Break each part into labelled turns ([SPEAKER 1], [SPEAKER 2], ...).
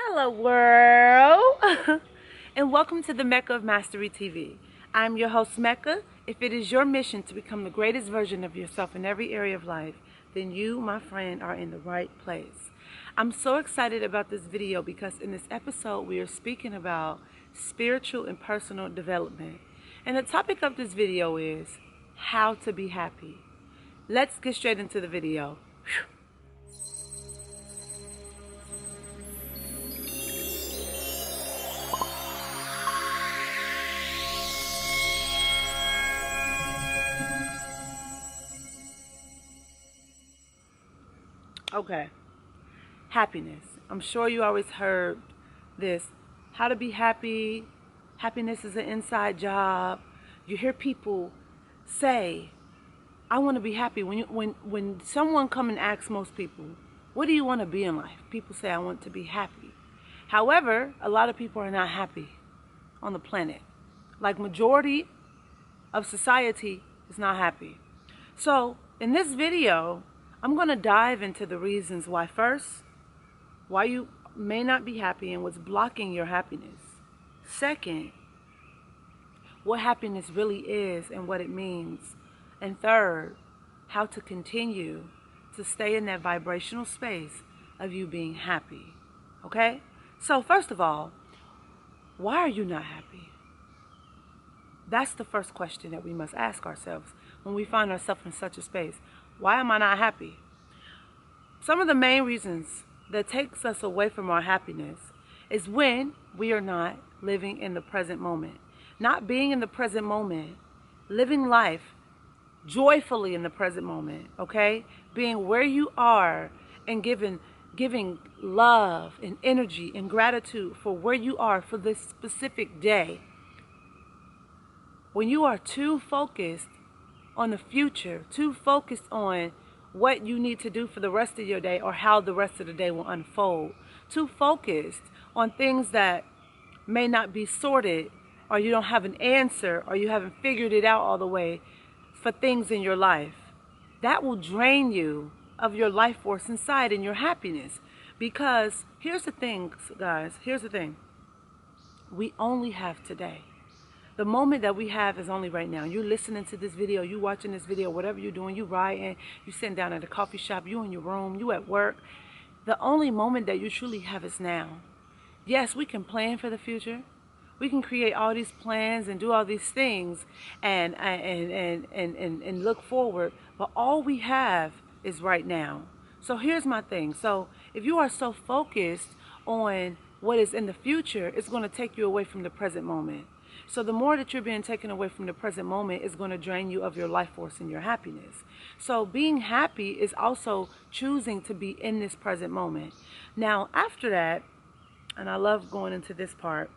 [SPEAKER 1] Hello, world, and welcome to the Mecca of Mastery TV. I'm your host, Mecca. If it is your mission to become the greatest version of yourself in every area of life, then you, my friend, are in the right place. I'm so excited about this video because in this episode, we are speaking about spiritual and personal development. And the topic of this video is how to be happy. Let's get straight into the video. Whew. Okay, happiness. I'm sure you always heard this. How to be happy. Happiness is an inside job. You hear people say, I want to be happy. When someone come and asks most people, what do you want to be in life? People say, I want to be happy. However, a lot of people are not happy on the planet. Like majority of society is not happy. So in this video, I'm going to dive into the reasons why. First, why you may not be happy and what's blocking your happiness. Second, what happiness really is and what it means. And third, how to continue to stay in that vibrational space of you being happy. Okay? So first of all, why are you not happy? That's the first question that we must ask ourselves when we find ourselves in such a space. Why am I not happy? Some of the main reasons that takes us away from our happiness is when we are not living in the present moment. Not being in the present moment, living life joyfully in the present moment, okay? Being where you are and giving love and energy and gratitude for where you are for this specific day. When you are too focused on the future, too focused on what you need to do for the rest of your day or how the rest of the day will unfold, too focused on things that may not be sorted, or you don't have an answer, or you haven't figured it out all the way for things in your life, that will drain you of your life force inside and your happiness. Because here's the thing, guys, here's the thing. We only have today. The moment that we have is only right now. You listening to this video, you watching this video, whatever you're doing, you riding, you sitting down at a coffee shop, you in your room, you at work. The only moment that you truly have is now. Yes, we can plan for the future. We can create all these plans and do all these things and look forward, but all we have is right now. So here's my thing. So if you are so focused on what is in the future, it's going to take you away from the present moment. So the more that you're being taken away from the present moment is going to drain you of your life force and your happiness. So being happy is also choosing to be in this present moment. Now, after that, and I love going into this part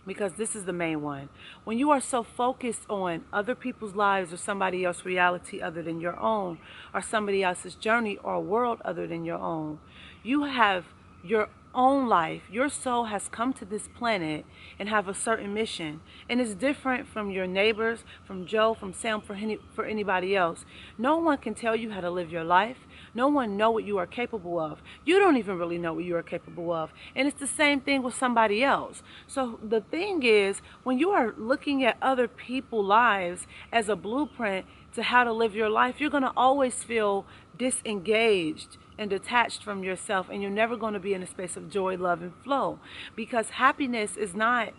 [SPEAKER 1] because this is the main one. When you are so focused on other people's lives or somebody else's reality other than your own, or somebody else's journey or a world other than your own, you have your own life. Your soul has come to this planet and have a certain mission, and it's different from your neighbors, from Joe, from Sam, for anybody else. No one can tell you how to live your life. No one know what you are capable of. You don't even really know what you are capable of, and it's the same thing with somebody else. So the thing is, when you are looking at other people's lives as a blueprint to how to live your life, you're going to always feel disengaged and detached from yourself, and you're never going to be in a space of joy, love, and flow, because happiness is not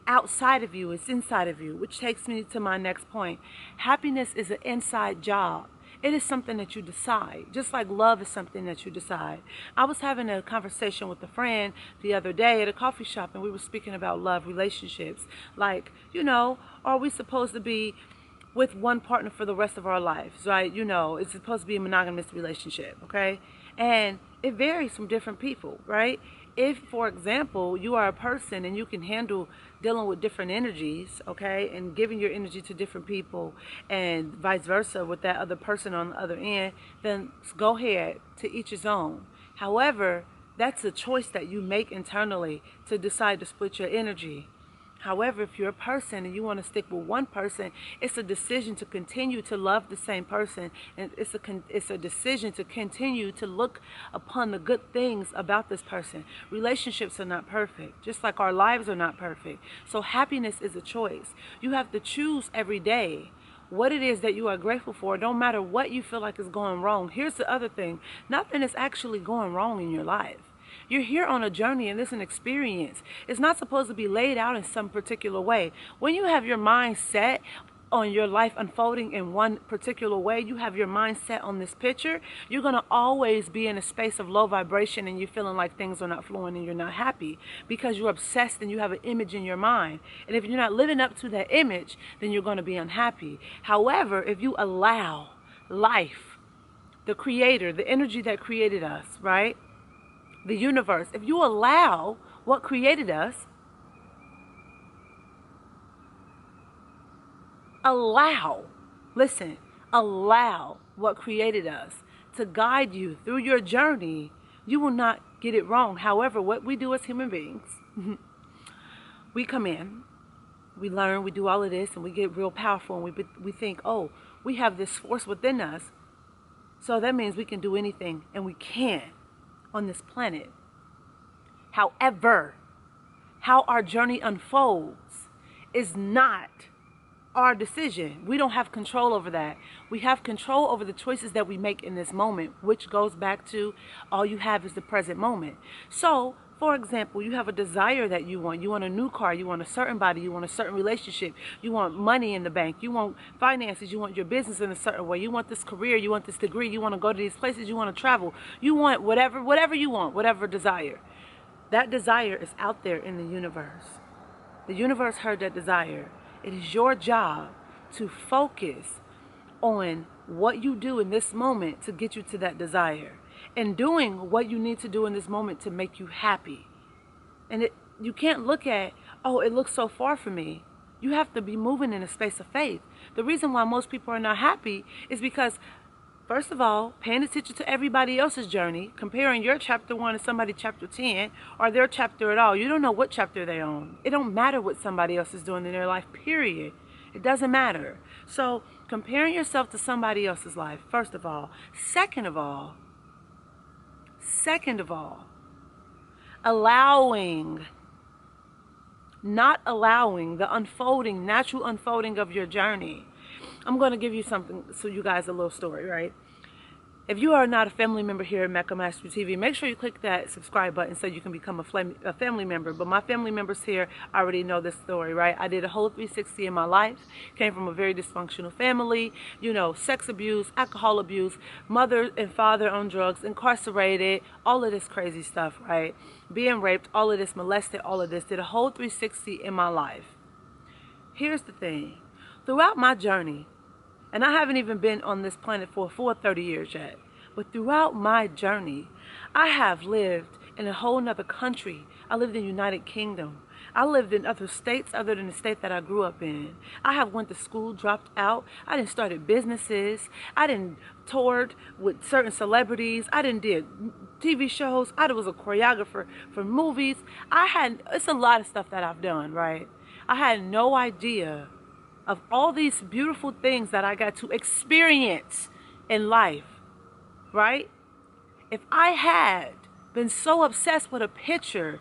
[SPEAKER 1] outside of you, it's inside of you, which takes me to my next point. Happiness is an inside job. It is something that you decide, just like love is something that you decide. I was having a conversation with a friend the other day at a coffee shop, and we were speaking about love relationships. Like, are we supposed to be with one partner for the rest of our lives, right? It's supposed to be a monogamous relationship, okay? And it varies from different people, right? If, for example, you are a person and you can handle dealing with different energies, okay, and giving your energy to different people and vice versa with that other person on the other end, then go ahead, to each his own. However, that's a choice that you make internally to decide to split your energy. However, if you're a person and you want to stick with one person, it's a decision to continue to love the same person, and it's a decision to continue to look upon the good things about this person. Relationships are not perfect, just like our lives are not perfect. So happiness is a choice. You have to choose every day what it is that you are grateful for. Don't matter what you feel like is going wrong. Here's the other thing: nothing is actually going wrong in your life. You're here on a journey, and it's an experience. It's not supposed to be laid out in some particular way. When you have your mind set on your life unfolding in one particular way, you have your mind set on this picture, you're going to always be in a space of low vibration, and you're feeling like things are not flowing and you're not happy because you're obsessed and you have an image in your mind. And if you're not living up to that image, then you're going to be unhappy. However, if you allow life, the creator, the energy that created us, right? The universe, if you allow what created us, allow what created us to guide you through your journey, you will not get it wrong. However, what we do as human beings, we come in, we learn, we do all of this, and we get real powerful, and we think, oh, we have this force within us, so that means we can do anything, and we can on this planet. However, how our journey unfolds is not our decision. We don't have control over that. We have control over the choices that we make in this moment, which goes back to all you have is the present moment. So, for example, you have a desire that you want. You want a new car. You want a certain body. You want a certain relationship. You want money in the bank. You want finances. You want your business in a certain way. You want this career. You want this degree. You want to go to these places. You want to travel. You want whatever you want, whatever desire. That desire is out there in the universe. The universe heard that desire. It is your job to focus on what you do in this moment to get you to that desire, and doing what you need to do in this moment to make you happy. And you can't look at, oh, it looks so far from me. You have to be moving in a space of faith. The reason why most people are not happy is because, first of all, paying attention to everybody else's journey, comparing your chapter 1 to somebody chapter 10, or their chapter at all. You don't know what chapter they're on. It don't matter what somebody else is doing in their life, period. It doesn't matter. So comparing yourself to somebody else's life, first of all. Second of all, not allowing the unfolding, natural unfolding of your journey. I'm going to give you something, so you guys, a little story, right? If you are not a family member here at Mecca TV, make sure you click that subscribe button so you can become a family member. But my family members here already know this story, right? I did a whole 360 in my life. Came from a very dysfunctional family, you know, sex abuse, alcohol abuse, mother and father on drugs, incarcerated, all of this crazy stuff, right? Being raped, all of this, molested, all of this. Did a whole 360 in my life. Here's the thing. Throughout my journey, and I haven't even been on this planet for a full 30 years yet, but throughout my journey, I have lived in a whole nother country. I lived in the United Kingdom. I lived in other states other than the state that I grew up in. I have went to school, dropped out. I didn't started businesses. I didn't toured with certain celebrities. I didn't did TV shows. I was a choreographer for movies. It's a lot of stuff that I've done, right? I had no idea of all these beautiful things that I got to experience in life, right? If I had been so obsessed with a picture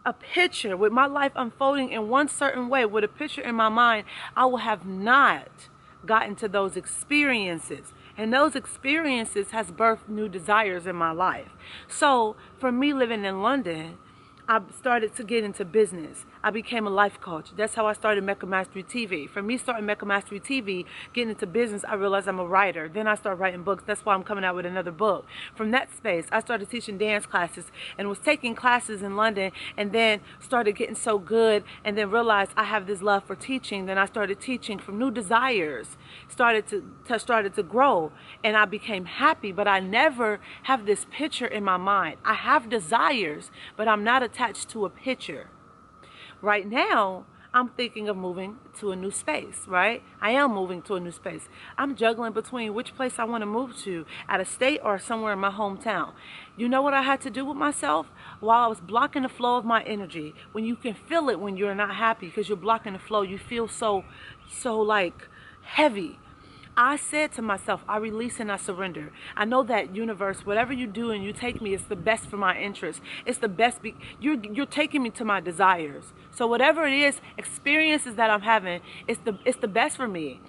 [SPEAKER 1] with my life unfolding in one certain way, with a picture in my mind, I would have not gotten to those experiences. And those experiences has birthed new desires in my life. So for me living in London, I started to get into business. I became a life coach. That's how I started Mecca TV. For me starting Mecca TV, getting into business, I realized I'm a writer. Then I started writing books. That's why I'm coming out with another book. From that space, I started teaching dance classes and was taking classes in London, and then started getting so good, and then realized I have this love for teaching. Then I started teaching from new desires, started to grow, and I became happy. But I never have this picture in my mind. I have desires, but I'm not attached to a picture. Right now, I'm thinking of moving to a new space, right? I am moving to a new space. I'm juggling between which place I want to move to, out of state or somewhere in my hometown. You know what I had to do with myself? While I was blocking the flow of my energy, when you can feel it when you're not happy because you're blocking the flow, you feel so like heavy. I said to myself, I release and I surrender. I know that universe, whatever you do and you take me, it's the best for my interest. It's the best. You're taking me to my desires. So whatever it is, experiences that I'm having, it's the best for me.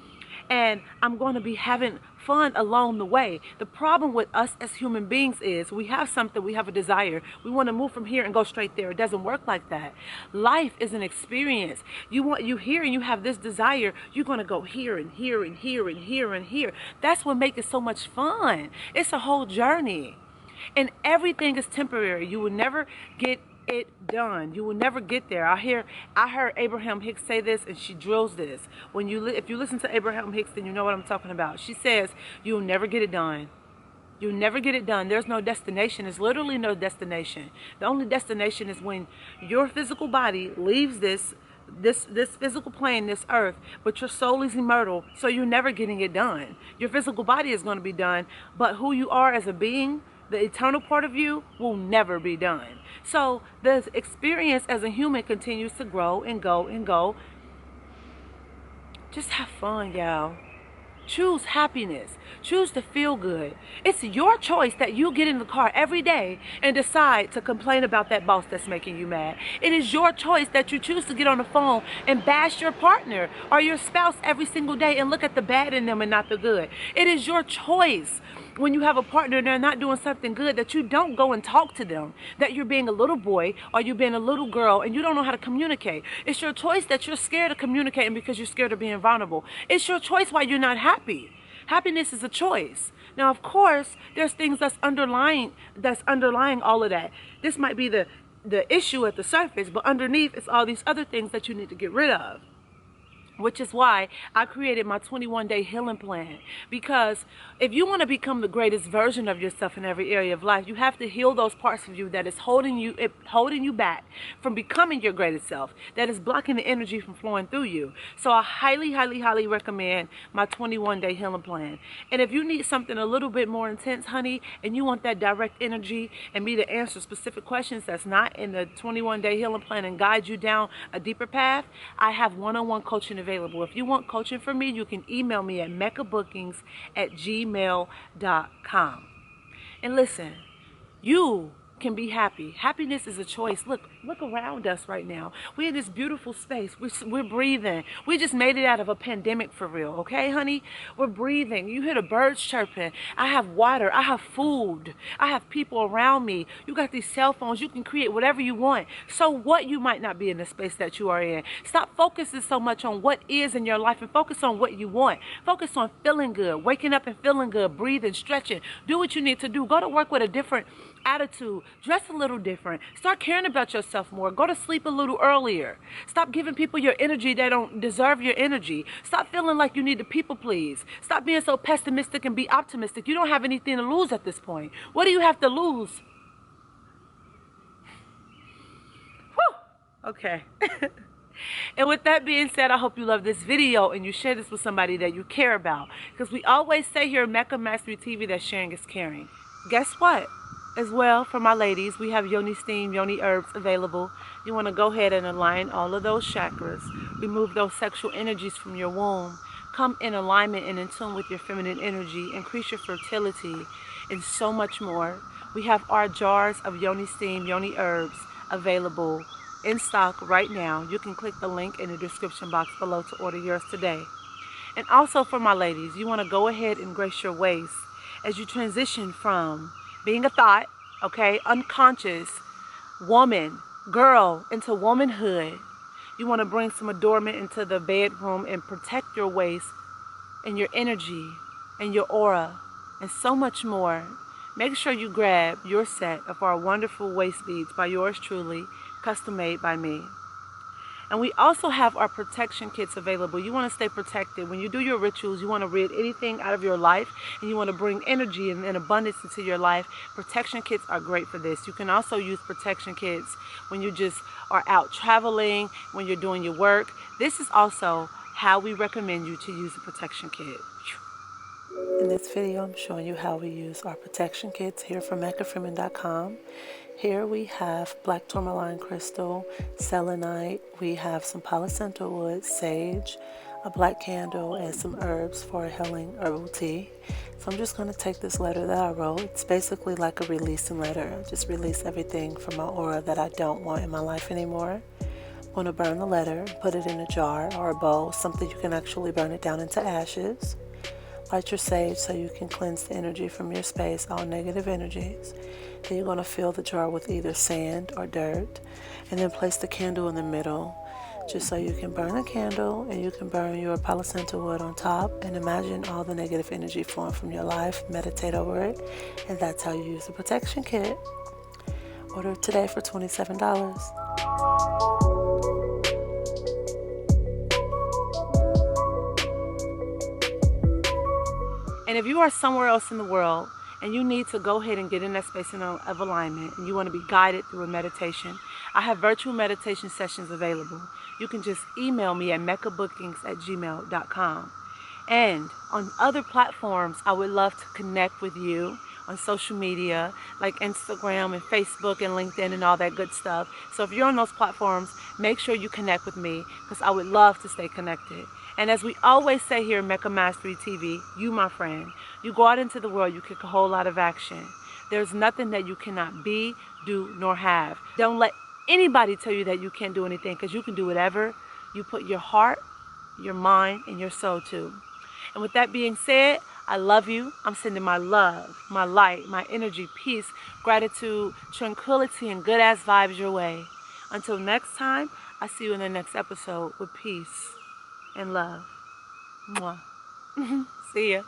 [SPEAKER 1] And I'm going to be having fun along the way. The problem with us as human beings is we have something, we have a desire. We want to move from here and go straight there. It doesn't work like that. Life is an experience. You hear and you have this desire, you're going to go here and here and here and here and here. That's what makes it so much fun. It's a whole journey. And everything is temporary. You will never get it done. You will never get there. I heard Abraham Hicks say this, and she drills this. If you listen to Abraham Hicks, then you know what I'm talking about. She says, you'll never get it done. You'll never get it done. There's no destination. There's literally no destination. The only destination is when your physical body leaves this physical plane, this earth, but your soul is immortal, so you're never getting it done. Your physical body is going to be done, but who you are as a being, the eternal part of you, will never be done. So the experience as a human continues to grow and go and go. Just have fun, y'all. Choose happiness. Choose to feel good. It's your choice that you get in the car every day and decide to complain about that boss that's making you mad. It is your choice that you choose to get on the phone and bash your partner or your spouse every single day and look at the bad in them and not the good. It is your choice when you have a partner and they're not doing something good that you don't go and talk to them, that you're being a little boy or you're being a little girl and you don't know how to communicate. It's your choice that you're scared of communicating because you're scared of being vulnerable. It's your choice why you're not happy. Happiness is a choice. Now, of course, there's things that's underlying all of that. This might be the issue at the surface, but underneath it's all these other things that you need to get rid of. Which is why I created my 21-day healing plan. Because if you want to become the greatest version of yourself in every area of life, you have to heal those parts of you that is holding you back from becoming your greatest self, that is blocking the energy from flowing through you. So I highly, highly, highly recommend my 21-day healing plan. And if you need something a little bit more intense, honey, and you want that direct energy and me to answer specific questions that's not in the 21-day healing plan and guide you down a deeper path, I have one-on-one coaching available. If you want coaching from me, you can email me at meccabookings@gmail.com. And listen, you can be happy. Happiness is a choice. Look around us right now. We're in this beautiful space. We're breathing. We just made it out of a pandemic for real. Okay, honey? We're breathing. You hear the birds chirping. I have water. I have food. I have people around me. You got these cell phones. You can create whatever you want. So what? You might not be in the space that you are in. Stop focusing so much on what is in your life and focus on what you want. Focus on feeling good, waking up and feeling good, breathing, stretching. Do what you need to do. Go to work with a different attitude. Dress a little different. Start caring about yourself more. Go to sleep a little earlier. Stop giving people your energy that don't deserve your energy. Stop feeling like you need to people please. Stop being so pessimistic and be optimistic. You don't have anything to lose at this point. What do you have to lose? Whew. Okay. And with that being said, I hope you love this video and you share this with somebody that you care about. Because we always say here at Mecca Mastery TV that sharing is caring. Guess what? As well, for my ladies, we have yoni steam, yoni herbs available. You want to go ahead and align all of those chakras, remove those sexual energies from your womb, come in alignment and in tune with your feminine energy, increase your fertility, and so much more. We have our jars of yoni steam, yoni herbs available in stock right now. You can click the link in the description box below to order yours today. And also for my ladies, you want to go ahead and grace your waist as you transition from being a thought, okay, unconscious woman, girl, into womanhood. You want to bring some adornment into the bedroom and protect your waist and your energy and your aura and so much more. Make sure you grab your set of our wonderful waist beads by yours truly, custom made by me. And we also have our protection kits available. You want to stay protected. When you do your rituals, you want to rid anything out of your life, and you want to bring energy and abundance into your life. Protection kits are great for this. You can also use protection kits when you just are out traveling, when you're doing your work. This is also how we recommend you to use a protection kit. In this video, I'm showing you how we use our protection kits here from MeccaFreeman.com. Here we have black tourmaline crystal, selenite, we have some palo santo wood, sage, a black candle, and some herbs for a healing herbal tea. So I'm just going to take this letter that I wrote. It's basically like a releasing letter. I just release everything from my aura that I don't want in my life anymore. I'm going to burn the letter, put it in a jar or a bowl, something you can actually burn it down into ashes. Light your sage so you can cleanse the energy from your space, all negative energies. Then you're going to fill the jar with either sand or dirt, and then place the candle in the middle, just so you can burn the candle and you can burn your palo santo wood on top, and imagine all the negative energy flowing from your life. Meditate over it, and that's how you use the protection kit. Order today for $27. And if you are somewhere else in the world and you need to go ahead and get in that space of alignment and you want to be guided through a meditation, I have virtual meditation sessions available. You can just email me at meccabookings@gmail.com. And on other platforms, I would love to connect with you on social media like Instagram and Facebook and LinkedIn and all that good stuff. So if you're on those platforms, make sure you connect with me, because I would love to stay connected. And as we always say here in Mecca Mastery TV, you, my friend, you go out into the world, you kick a whole lot of action. There's nothing that you cannot be, do, nor have. Don't let anybody tell you that you can't do anything, because you can do whatever you put your heart, your mind, and your soul to. And with that being said, I love you. I'm sending my love, my light, my energy, peace, gratitude, tranquility, and good-ass vibes your way. Until next time, I see you in the next episode with peace and love. Mwah. See ya.